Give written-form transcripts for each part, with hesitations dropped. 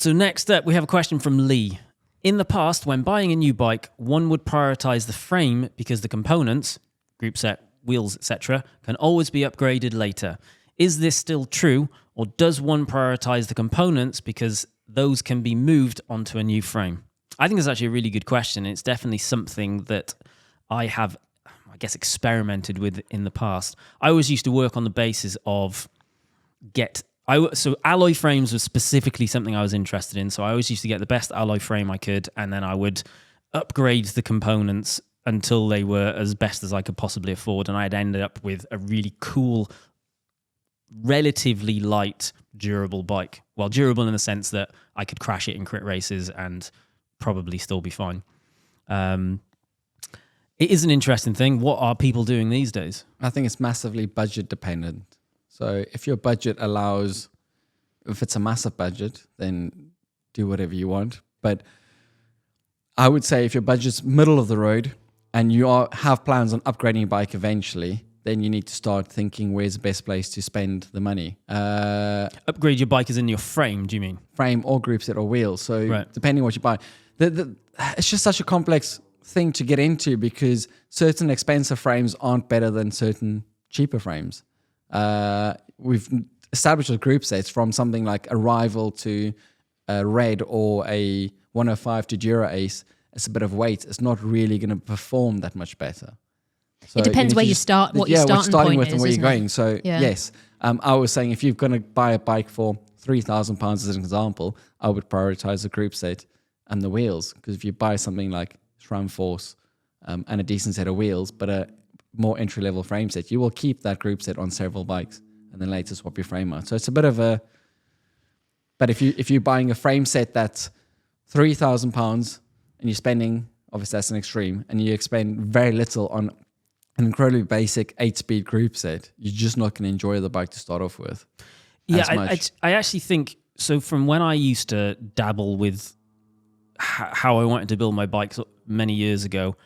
So next up, we have a question from Lee. In the past, when buying a new bike, one would prioritize the frame because the components, group set, wheels, etc., can always be upgraded later. Is this still true, or does one prioritize the components because those can be moved onto a new frame? I think it's actually a really good question. It's definitely something that I have, I guess, experimented with in the past. I always used to work on the basis of so alloy frames was specifically something I was interested in. So I always used to get the best alloy frame I could, and then I would upgrade the components until they were as best as I could possibly afford. And I'd ended up with a really cool, relatively light, durable bike. Well, durable in the sense that I could crash it in crit races and probably still be fine. It is an interesting thing. What are people doing these days? I think it's massively budget dependent. So if your budget allows, if it's a massive budget, then do whatever you want. But I would say if your budget's middle of the road and you have plans on upgrading your bike eventually, then you need to start thinking where's the best place to spend the money. Upgrade your bike as in your frame, do you mean? Frame or group set or wheels. So right. Depending on what you buy. It's just such a complex thing to get into because certain expensive frames aren't better than certain cheaper frames. We've established a group sets from something like a Rival to a Red or a 105 to Dura Ace. It's a bit of weight. It's not really going to perform that much better. So it depends where you start, what your starting point is, and where you're going. It? So yes, I was saying if you're going to buy a bike for £3,000 as an example, I would prioritize the group set and the wheels, because if you buy something like SRAM Force and a decent set of wheels, but a more entry-level frame set, you will keep that group set on several bikes and then later swap your frame out. So it's a bit of a... But if you're buying a frame set that's £3,000 and you're spending, obviously that's an extreme, and you spend very little on an incredibly basic 8-speed group set, you're just not going to enjoy the bike to start off with. Yeah, I actually think, so from when I used to dabble with how I wanted to build my bikes many years ago,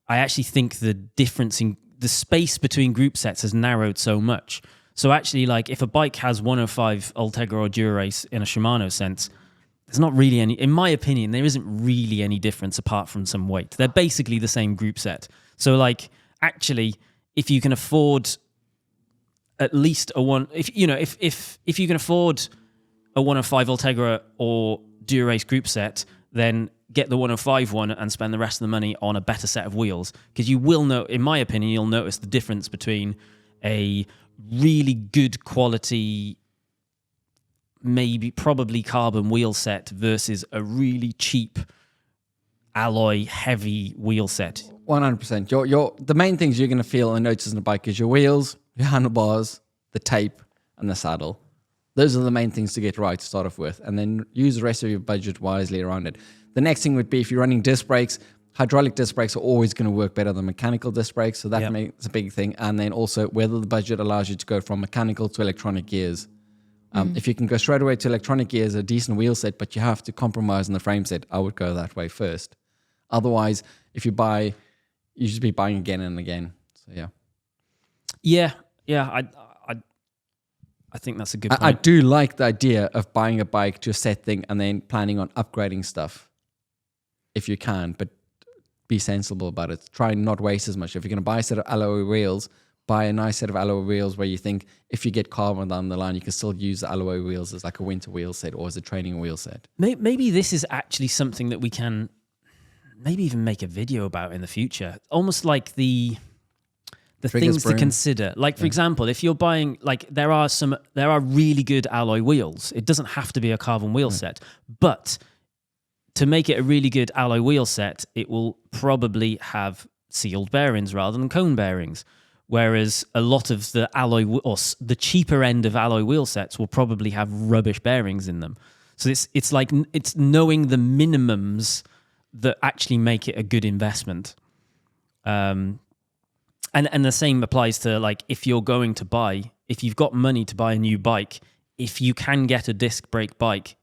I actually think the difference in the space between group sets has narrowed so much. So actually, like if a bike has 105 Ultegra or Dura-Ace in a Shimano sense, there's not really any, in my opinion, there isn't really any difference apart from some weight. They're basically the same group set. So like, actually, if you can afford at least if you can afford a 105 Ultegra or Dura-Ace group set, then get the 105 one and spend the rest of the money on a better set of wheels. Because you will know, in my opinion, you'll notice the difference between a really good quality, probably carbon wheel set versus a really cheap alloy heavy wheel set. 100%. The main things you're going to feel and notice in a bike is your wheels, your handlebars, the tape, and the saddle. Those are the main things to get right to start off with, and then use the rest of your budget wisely around it. The next thing would be if you're running disc brakes, hydraulic disc brakes are always going to work better than mechanical disc brakes, so that makes a big thing. And then also whether the budget allows you to go from mechanical to electronic gears. If you can go straight away to electronic gears, a decent wheel set, but you have to compromise on the frame set, I would go that way first. Otherwise, if you buy, you should be buying again and again. So yeah, I think that's a good point. I do like the idea of buying a bike to a set thing and then planning on upgrading stuff if you can, but be sensible about it. Try and not waste as much. If you're going to buy a set of alloy wheels, buy a nice set of alloy wheels where you think if you get carbon down the line, you can still use the alloy wheels as like a winter wheel set or as a training wheel set. Maybe this is actually something that we can maybe even make a video about in the future. Almost like the things to consider. Like, for example, if you're buying, like, there are really good alloy wheels. It doesn't have to be a carbon wheel set, but to make it a really good alloy wheel set, it will probably have sealed bearings rather than cone bearings. Whereas a lot of the the cheaper end of alloy wheel sets will probably have rubbish bearings in them. So it's like it's knowing the minimums that actually make it a good investment. And the same applies to, like, if you've got money to buy a new bike, if you can get a disc brake bike,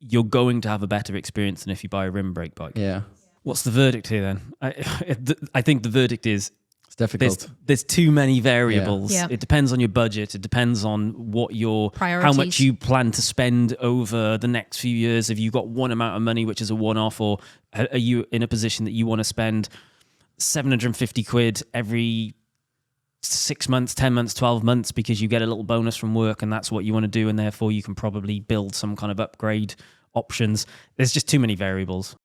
you're going to have a better experience than if you buy a rim brake bike. Yeah. What's the verdict here then? I think the verdict is It's difficult. There's too many variables. Yeah. It depends on your budget. It depends on what how Priorities. much you plan to spend over the next few years. Have you got one amount of money, which is a one-off, or are you in a position that you want to spend 750 quid every 6 months, 10 months, 12 months because you get a little bonus from work and that's what you want to do, and therefore you can probably build some kind of upgrade options. There's just too many variables.